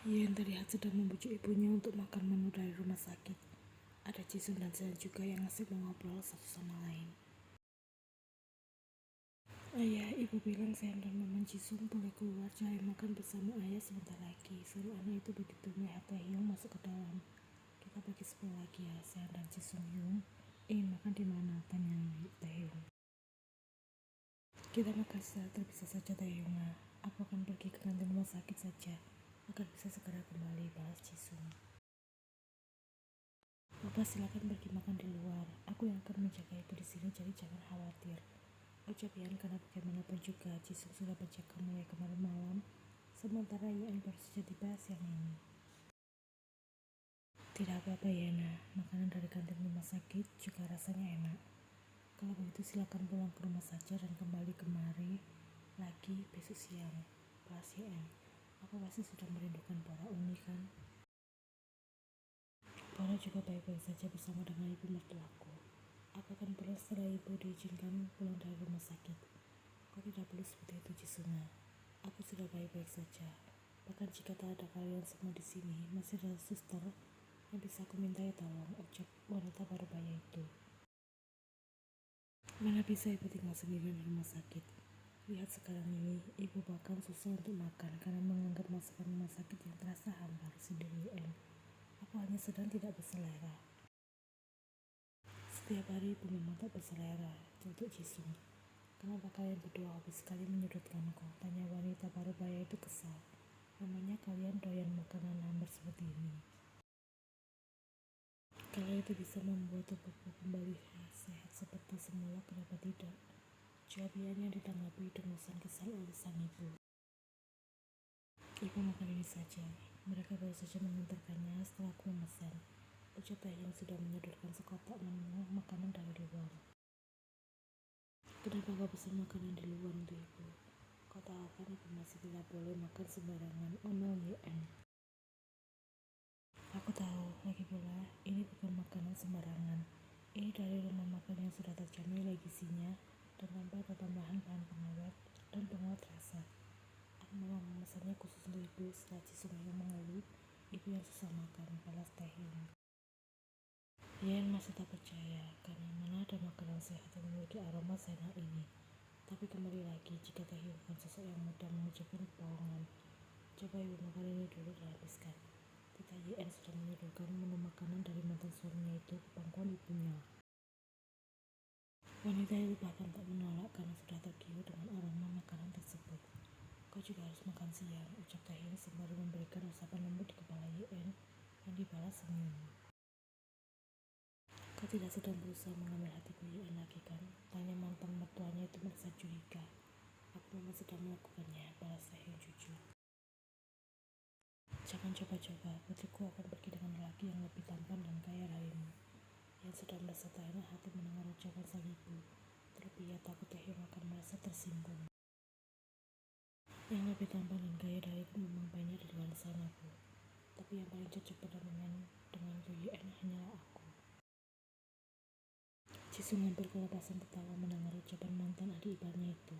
Yen terlihat sedang membujuk ibunya untuk makan menu dari rumah sakit. Ada Jisung dan Sean juga yang asik mengobrol satu sama lain. Ayah, ibu bilang Sean dan Maman Jisung boleh keluar cari makan bersama ayah sebentar lagi. Seru anak itu begitu melihat Taehyung masuk ke dalam. Kita pergi sekolah lagi ya, Sean dan Jisung Hyung. Ingin makan di mana? Tanya Taehyung. Kita makan secara terpisah saja Taehyung. Aku akan pergi ke kantin rumah sakit saja. Agar bisa segera kembali, balas Jisung. Bapak silakan pergi makan di luar. Aku yang akan menjaga ibu di sini, jadi jangan khawatir. Ucap Yan karena bagaimanapun juga Jisung sudah berjaga mulai kemarin malam, sementara Yan baru saja tiba siang ini. Tidak apa-apa Yana, makanan dari kantin rumah sakit juga rasanya enak. Kalau begitu silakan pulang ke rumah saja dan kembali kemari lagi besok siang. Balas Yan. Aku pasti sudah merindukan Bora Uni kan? Bora juga baik-baik saja bersama dengan ibu mertuaku. Aku akan pulang setelah ibu diizinkan pulang dari rumah sakit. Kau tidak perlu seperti itu Jisuna. Aku sudah baik-baik saja. Bahkan jika tak ada kalian semua di sini, masih ada suster yang bisa aku mintai tolong, ucap wanita baru baya itu. Mana bisa ibu tinggal sendirian di rumah sakit. Lihat sekarang ini, ibu bahkan susah untuk makan karena menganggap masakan rumah sakit yang terasa hambar sendiri. Aku hanya sedang tidak berselera. Setiap hari ibu memang tak berselera, untuk Jisung. Kenapa kalian berdua hobi sekali menyudutkanku? Tanya wanita baru baya itu kesal. Namanya kalian doyan makanan hambar seperti ini. Kalau itu bisa membuat tubuhku kembali sehat seperti semula, kenapa tidak? Jawabannya ditanggapi dengusan kesal oleh sang ibu. Ibu makan ini saja. Mereka baru saja mengantarkannya setelah aku memesan. Ucap Taehyung sudah menyodorkan sekotak menu makanan dari luar. Kenapa kau pesan makanan di luar untuk ibu? Kau tahu kan ibu masih tidak boleh makan sembarangan. Oh no, Yan. Aku tahu, lagi pula ini bukan makanan sembarangan. Ini dari rumah makan yang sudah terjamin legisinya dan tanpa ada tambahan bahan pengawet dan penguat rasa. Aku memang memesannya khusus untuk ibu. Setelah Jisung yang mengeluh, ibu yang susah makan, balas Taehyung. Yan masih tak percaya karena mana ada makanan sehat yang memiliki aroma seenak ini. Tapi kembali lagi, jika Taehyung bukan sosok yang mudah mengucapkan kebohongan, coba ibu makan ini dulu dan habiskan. Tita Yan sudah menyodorkan menu makanan dari mantan suaminya itu ke pangkuan ibunya. Wanita itu bahkan tak menolak karena sudah tergiur dengan aroma makanan tersebut. Kau juga harus makan siang, ucap Taehyung sembari memberikan usapan lembut di kepala Yan yang dibalas senyum. Kau tidak sedang berusaha mengambil hatiku Yan lagi kan? Tanya mantan mertuanya itu merasa curiga. Aku memang sedang melakukannya, balas Taehyung jujur. Jangan coba-coba, putriku akan pergi dengan lelaki yang lebih tampan dan kaya darimu. Yan sudah merasa tak enak hati mendengar ucapan sang ibu. Terlebih ia takut Taehyung akan merasa tersinggung. Yang lebih tampan dan kaya dariku memang banyak di luar sana, Bu. Tapi yang paling cocok pada denganku Yan hanyalah aku. Jisung hampir kelepasan tertawa mendengar ucapan mantan adik iparnya itu.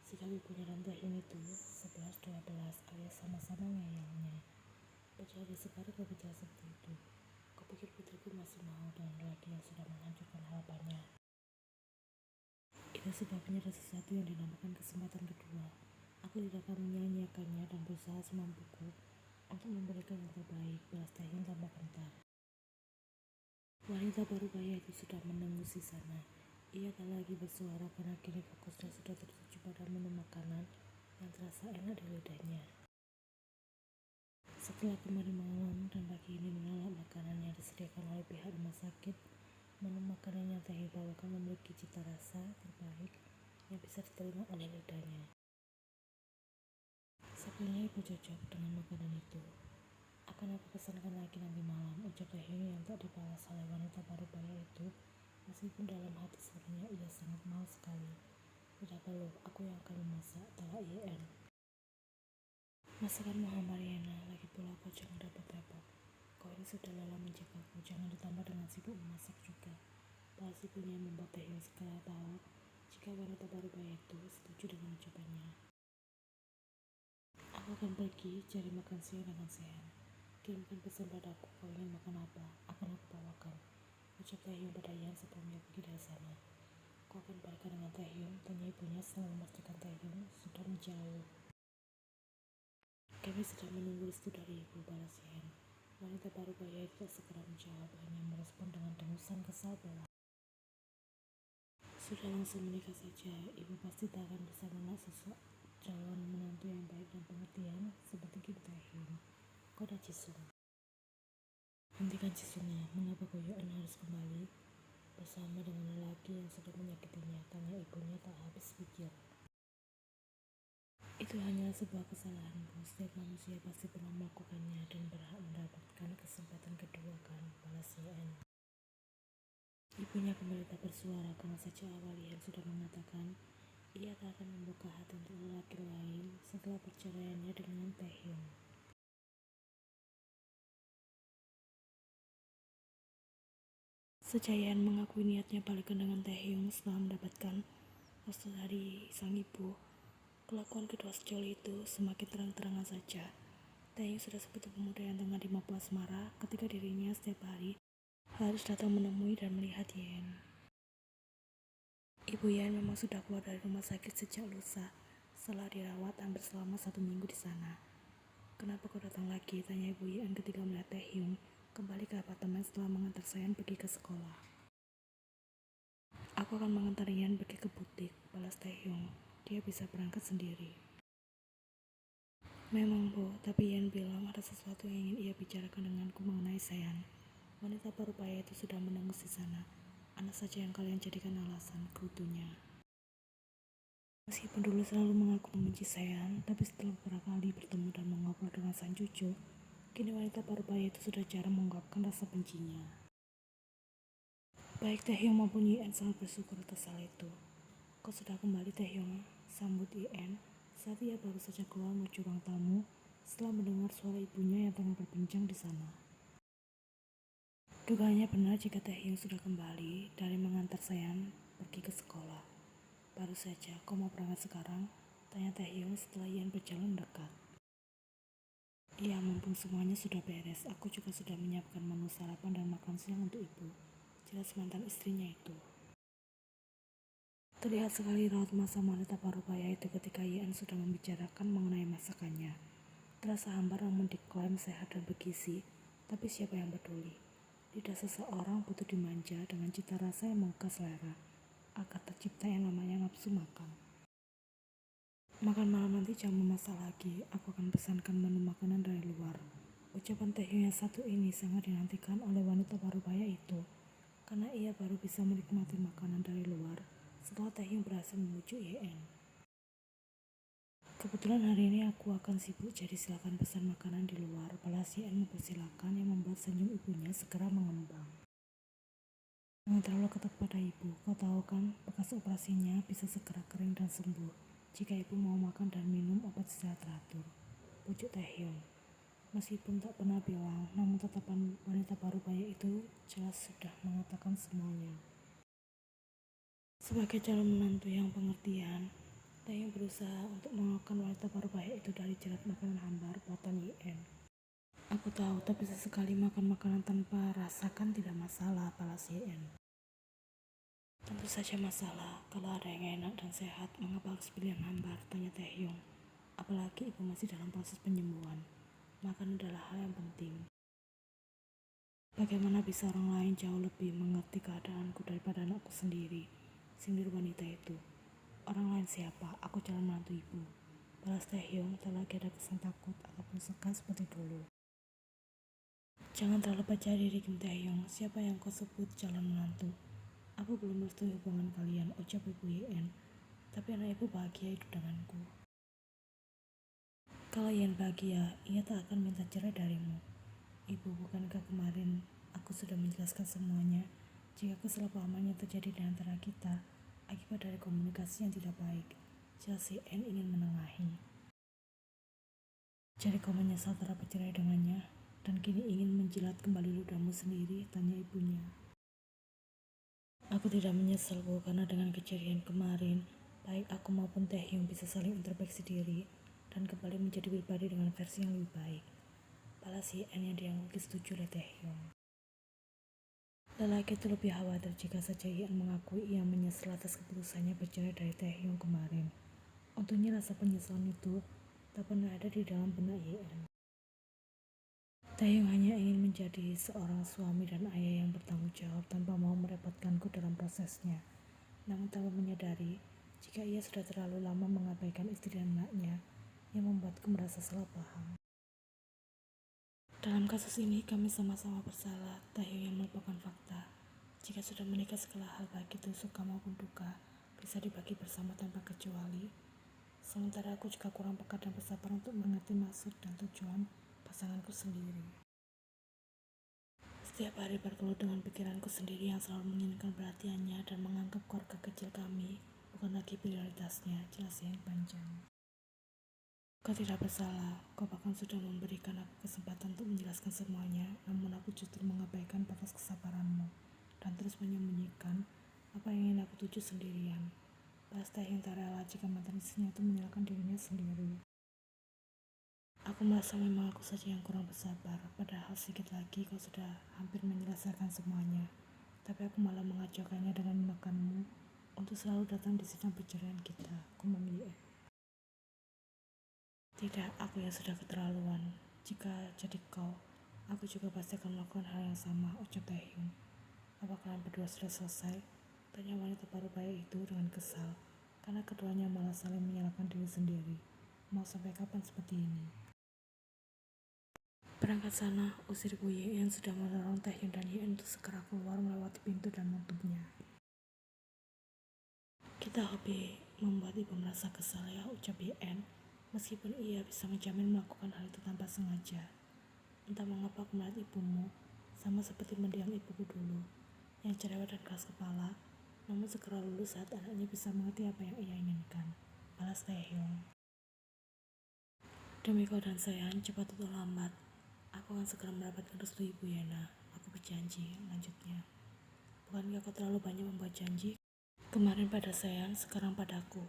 Sikap ibunya dan Taehyung itu 11-12 alias sama-sama ngeyelnya. Berjadi sekali kau bicara seperti itu. Kau pikir putriku masih mau dengan lelaki yang sudah menghancurkan harapannya. Itu sebabnya ada sesuatu yang dinamakan kesempatan kedua. Aku tidak akan menyia-nyiakannya dan berusaha semampuku untuk memberikan yang terbaik, balas Taehyung tanpa gentar. Wanita baru baya itu sudah menengus di sana. Ia tak lagi bersuara karena kini fokusnya sudah tertuju pada menu makanan yang terasa enak di lidahnya. Setelah kemarin malam dan pagi ini menolak makanan yang disediakan oleh pihak rumah sakit, menu makanan yang Taehyung bawakan memiliki cita rasa terbaik yang bisa diterima oleh lidahnya. Sepertinya ibu cocok dengan makanan itu. Akan aku pesankan lagi nanti malam, ucap Taehyung yang tak dibalas oleh wanita baru baya itu, meskipun dalam hati sebenarnya ia sangat mau sekali. Tidak perlu, aku yang akan memasak, talak Yan. Masakanmu hambar Yana, lagi pula kau jangan repot-repot. Kau ini sudah lelah menjagaku, jangan ditambah dengan sibuk memasak juga. Balas ibunya membuat Taehyung segera tahu jika wanita baru baya itu setuju dengan ucapannya. Aku Aku akan pergi cari makan siang dengan Sean. Kirimkan pesan padaku, kau ingin makan apa? Akan aku bawakan. Ucap Taehyung pada Ian sebelum ia pergi dari sana. Kau akan balikan dengan Taehyung? Tanya ibunya setelah memastikan Taehyung sudah menjauh. Kami sedang menunggu restu dari ibu, balas Ian. Wanita baru baya tidak segera menjawab, hanya merespon dengan dengusan kesal belah. Sudah langsung menikah saja, ibu pasti tak akan bisa menolak sosok calon menantu yang baik dan pengertian seperti Kim Taehyung. Koda Jisung. Hentikan Jisungnya, mengapa Goyeon harus kembali bersama dengan lelaki yang sudah menyakitinya? Tanya ibunya tak habis pikir. Itu hanyalah sebuah kesalahan, Bu. Setiap manusia pasti pernah melakukannya dan berhak mendapatkan kesempatan kedua, kan? Balas Yeon. Ibunya kembali tak bersuara karena sejak awal Yeon sudah mengatakan ia tak akan membuka hati untuk lelaki lain setelah perceraiannya dengan Taehyung. Sejak Yeon mengakui niatnya balikan dengan Taehyung setelah mendapatkan restu dari sang ibu, kelakuan kedua sejoli itu semakin terang-terangan saja. Taehyung sudah seperti pemuda yang tengah dimabuk asmara ketika dirinya setiap hari harus datang menemui dan melihat Yeon. Ibu Yeon memang sudah keluar dari rumah sakit sejak lusa setelah dirawat hampir selama 1 minggu di sana. Kenapa kau datang lagi? Tanya ibu Yeon ketika melihat Taehyung kembali ke apartemen setelah mengantar Seon pergi ke sekolah. Aku akan mengantar Yeon pergi ke butik, balas Taehyung. Dia bisa berangkat sendiri. Memang, Bu, tapi Yeon bilang ada sesuatu yang ingin ia bicarakan denganku mengenai Seon. Wanita parubaya itu sudah menunggu di sana. Anak saja yang kalian jadikan alasan, gerutunya. Meskipun dulu selalu mengaku membenci Seon, tapi setelah beberapa kali bertemu dan mengobrol dengan sang cucu, kini wanita parubaya itu sudah jarang mengungkapkan rasa bencinya. Baik Taehyung maupun Yeon sangat bersyukur atas hal itu. Kau sudah kembali, Taehyung, sambut Yeon saat ia baru saja keluar menuju ruang tamu setelah mendengar suara ibunya yang tengah berbincang di sana. Dugaannya benar jika Taehyung sudah kembali dari mengantar Seon pergi ke sekolah. Baru saja, kau mau berangkat sekarang? Tanya Taehyung setelah Yeon berjalan dekat. Iya, mumpung semuanya sudah beres, aku juga sudah menyiapkan menu sarapan dan makan siang untuk ibu. Jelas mantan istrinya itu. Terlihat sekali raut masa wanita parubaya itu ketika Yeon sudah membicarakan mengenai masakannya. Terasa hambar namun diklaim sehat dan bergizi, tapi siapa yang peduli? Lidah seseorang butuh dimanja dengan cita rasa yang menggugah selera, agar tercipta yang namanya nafsu makan. Makan malam nanti jangan memasak lagi, aku akan pesankan menu makanan dari luar. Ucapan Taehyung yang satu ini sangat dinantikan oleh wanita parubaya itu, karena ia baru bisa menikmati makanan dari luar setelah Taehyung berhasil memujuk Yeon. Kebetulan hari ini aku akan sibuk, jadi silakan pesan makanan di luar, balas Yeon mempersilakan yang membuat senyum ibunya segera mengembang. Jangan terlalu ketat pada ibu, kau tahu kan bekas operasinya bisa segera kering dan sembuh jika ibu mau makan dan minum obat secara teratur, pujuk Taehyung. Meskipun tak pernah bilang, namun tatapan wanita parubaya itu jelas sudah mengatakan semuanya. Sebagai calon menantu yang pengertian, Taehyung berusaha untuk mengeluarkan wanita parubaya itu dari jerat makanan hambar buatan Yeon. Aku tahu, tapi sesekali makan makanan tanpa rasakan tidak masalah, balas Yeon. Tentu saja masalah, kalau ada yang enak dan sehat, mengapa harus pilih yang hambar, tanya Taehyung. Apalagi ibu masih dalam proses penyembuhan. Makan adalah hal yang penting. Bagaimana bisa orang lain jauh lebih mengerti keadaanku daripada anakku sendiri, sindir wanita itu. Orang lain siapa? Aku calon menantu ibu, balas Taehyung tak lagi ada kesan takut ataupun segan seperti dulu. Jangan terlalu percaya diri, Kim Taehyung. Siapa yang kau sebut calon menantu? Aku belum merestui hubungan kalian, ucap ibu Yeon. Tapi anak ibu bahagia hidup denganku. Kalau Yeon bahagia, ia tak akan minta cerai darimu. Ibu, bukankah kemarin aku sudah menjelaskan semuanya jika kesalahpahaman yang terjadi di antara kita akibat dari komunikasi yang tidak baik. Jelas Yeon ingin menengahi. Jadi kau menyesal telah bercerai dengannya dan kini ingin menjilat kembali ludahmu sendiri, tanya ibunya. Aku tidak menyesal, Bu, karena dengan kejadian kemarin, baik aku maupun Taehyung bisa saling introspeksi diri dan kembali menjadi pribadi dengan versi yang lebih baik. Balas YN yang dianggap setuju oleh Taehyung. Lelaki itu lebih khawatir jika saja YN mengakui ia menyesal atas keputusannya bercerai dari Taehyung kemarin. Untungnya rasa penyesalan itu tak pernah ada di dalam benak YN. Taehyung hanya ingin menjadi seorang suami dan ayah yang bertanggung jawab tanpa mau merepotkanku dalam prosesnya. Namun tanpa menyadari jika ia sudah terlalu lama mengabaikan istri dan anaknya yang membuatku merasa salah paham. Dalam kasus ini kami sama-sama bersalah. Taehyung yang melupakan fakta jika sudah menikah segala hal baik itu suka maupun duka bisa dibagi bersama tanpa kecuali. Sementara aku juga kurang peka dan bersabar untuk mengerti maksud dan tujuan pasanganku sendiri. Setiap hari bergelut dengan pikiranku sendiri yang selalu menginginkan perhatiannya dan menganggap keluarga kecil kami bukan lagi prioritasnya. Jelas yang panjang. Kau tidak bersalah, kau bahkan sudah memberikan aku kesempatan untuk menjelaskan semuanya, namun aku justru mengabaikan batas kesabaranmu dan terus menyembunyikan apa yang ingin aku tuju sendirian. Pasti yang tak rela jika mantan istrinya itu menyalahkan dirinya sendiri. Aku merasa memang aku saja yang kurang bersabar, padahal sedikit lagi kau sudah hampir menyelesaikan semuanya. Tapi aku malah mengacaukannya dengan menekanmu untuk selalu datang di sidang perceraian kita. Aku memilih tidak, aku yang sudah keterlaluan. Jika jadi kau, aku juga pasti akan melakukan hal yang sama, ucap Taehyung. Apa kalian berdua sudah selesai? Tanya wanita baru baik itu dengan kesal, karena keduanya malah saling menyalahkan diri sendiri. Mau sampai kapan seperti ini? Berangkat sana, usir Bu Ye yang sudah mendorong Taehyung dan Yen untuk segera keluar melewati pintu dan menutupnya. Kita hobi membuat ibu merasa kesal ya, ucap Yen. Meskipun ia bisa menjamin melakukan hal itu tanpa sengaja. Entah mengapa aku melihat ibumu sama seperti mendiang ibuku dulu, yang cerewet dan keras kepala, namun segera lulus saat anaknya bisa mengerti apa yang ia inginkan. Balas Taehyung. Demi kau dan sayang, cepat atau lambat, aku akan segera mendapatkan restu Ibu Yena. Aku berjanji, lanjutnya. Bukankah kau terlalu banyak membuat janji? Kemarin pada sayang, sekarang padaku.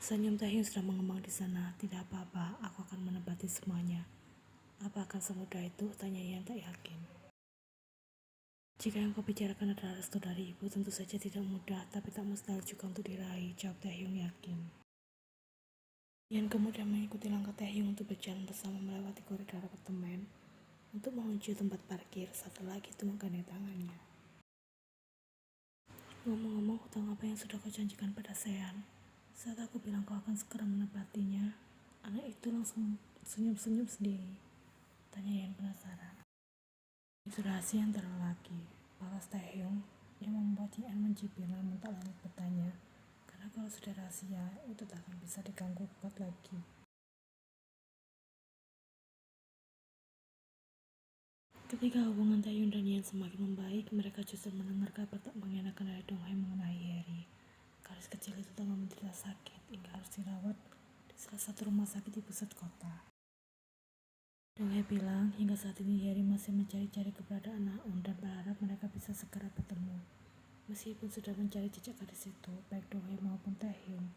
Senyum Taehyung sudah mengembang di sana. Tidak apa-apa, aku akan menepati semuanya. Apa akan semudah itu? Tanya Yan tak yakin. Jika yang kau bicarakan adalah restu dari ibu, tentu saja tidak mudah, tapi tak mustahil juga untuk diraih, jawab Taehyung yakin. Yan kemudian mengikuti langkah Taehyung untuk berjalan bersama melewati koridor apartemen untuk menuju tempat parkir. Satu lagi itu menggandeng tangannya. Ngomong-ngomong, hutang apa yang sudah kau janjikan pada Sean? Saat aku bilang kau akan segera menepatinya, anak itu langsung senyum-senyum sendiri. Tanya Yan penasaran. Itu rahasia antara lelaki, balas Taehyung yang membuat Yan mencibir namun tak lanjut bertanya. Karena kalau sudah rahasia, itu tak akan bisa diganggu kuat lagi. Ketika hubungan Taehyung dan Yan semakin membaik, mereka justru mendengar kabar tak mengenakan dari Dong Hae mengenai Harry. Gadis kecil itu tengah menderita sakit hingga harus dirawat di salah satu rumah sakit di pusat kota. Dong Hae bilang hingga saat ini Harry masih mencari-cari keberadaan Naeun dan berharap mereka bisa segera bertemu. Meskipun sudah mencari jejak gadis itu, baik Dong Hae maupun Taehyung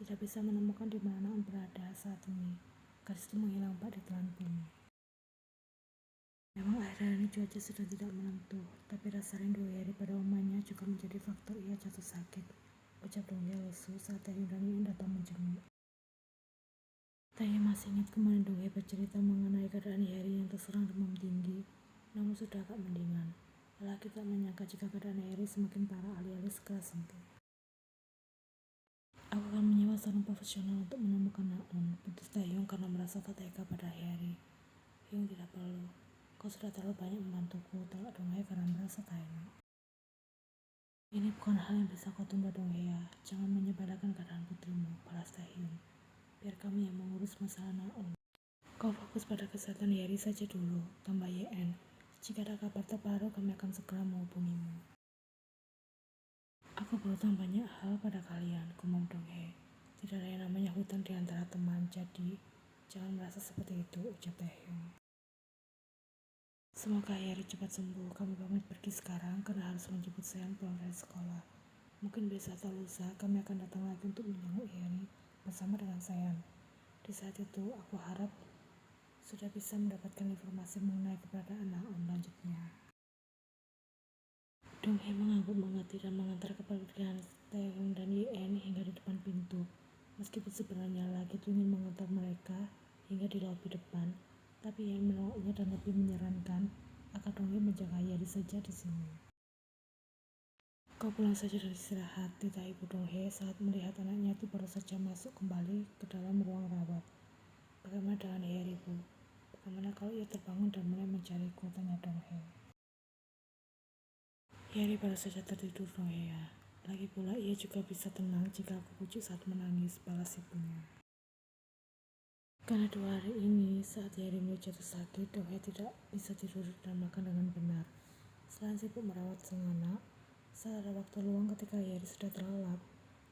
tidak bisa menemukan di mana Naeun berada saat ini. Gadis itu menghilang di telan bumi. Memang akhir-akhir ini cuaca sudah tidak menentu, tapi rasa rindu Harry pada omanya juga menjadi faktor ia jatuh sakit. Ucap Dong Hae lesu saat Taehyung dan Yan datang menjenguk. Taehyung masih ingat kemarin Dong Hae bercerita mengenai keadaan Harry yang terserang demam tinggi, namun sudah agak mendingan. Lelaki tak menyangka jika keadaan Harry semakin parah alih-alih segera sembuh. Aku akan menyewa seorang profesional untuk menemukan Naeun, putus Taehyung karena merasa tak tega pada Harry. Hyung tidak perlu, kau sudah terlalu banyak membantuku, tolak Dong Hae karena merasa tak enak. Ini bukan hal yang bisa kau tunda Dong Hae, jangan menyepelekan keadaan putrimu, balas Taehyung. Biar kami yang mengurus masalah Naeun. Kau fokus pada kesehatan Harry saja dulu, tambah Yen. Jika ada kabar terbaru, kami akan segera menghubungimu. Aku berhutang banyak hal pada kalian, gumam Dong Hae. Tidak ada yang namanya hutang di antara teman, jadi jangan merasa seperti itu, ucap Taehyung. Semoga Harry cepat sembuh. Kami pamit pergi sekarang karena harus menjemput Sean pulang dari sekolah. Mungkin besok atau lusa kami akan datang lagi untuk menjenguk Harry bersama dengan Sayan. Di saat itu, aku harap sudah bisa mendapatkan informasi mengenai keberadaan Naon lanjutnya. Dong Hye mengangguk mengerti dan mengantar kepergian Taehyung dan Ye-en hingga di depan pintu. Meskipun sebenarnya lagi ingin mengantar mereka hingga di lobi depan, tapi Ye menolaknya dan lebih menyarankan agar Dong Hye menjaga Yeri saja di sini. Kau pulang saja dan istirahat, titah ibu Dong Hye saat melihat anaknya itu baru saja masuk kembali ke dalam ruang rawat. Bagaimana dengan Yeri, Bu? Bagaimana kalau ia terbangun dan mulai mencariku? Tanya Dong Hye. Yeri baru saja tertidur, Dong Hye. Lagi pula ia juga bisa tenang jika aku pujuk saat menangis, balas ibunya. Karena 2 hari ini saat Yeri mulai jatuh sakit, Dong Hye tidak bisa tidur dan makan dengan benar. Selain sibuk merawat sang anak, saat ada waktu luang ketika Yeri sudah terlelap,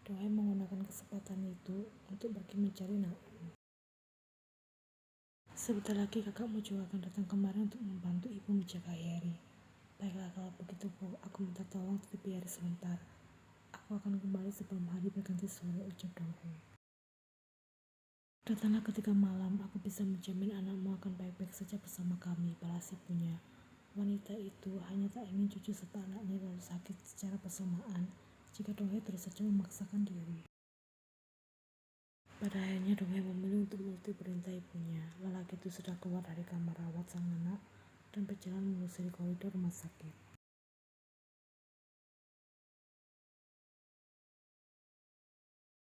Dong Hye menggunakan kesempatan itu untuk pergi mencari Naon. Sebentar lagi kakakmu juga akan datang kemari untuk membantu ibu menjaga Yeri. Baiklah kalau begitu, Bu, aku minta tolong titip Yeri sebentar. Aku akan kembali sebelum hari berganti sore, ucap Dong Hye. Datanglah ketika malam, aku bisa menjamin anakmu akan baik-baik saja bersama kami, balas ibunya. Wanita itu hanya tak ingin cucu serta anaknya lalu sakit secara bersamaan jika Dong Hye terus saja memaksakan diri. Pada akhirnya Dong Hye memilih untuk menuruti perintah ibunya. Lelaki itu sudah keluar dari kamar rawat sang anak dan berjalan menelusuri koridor rumah sakit.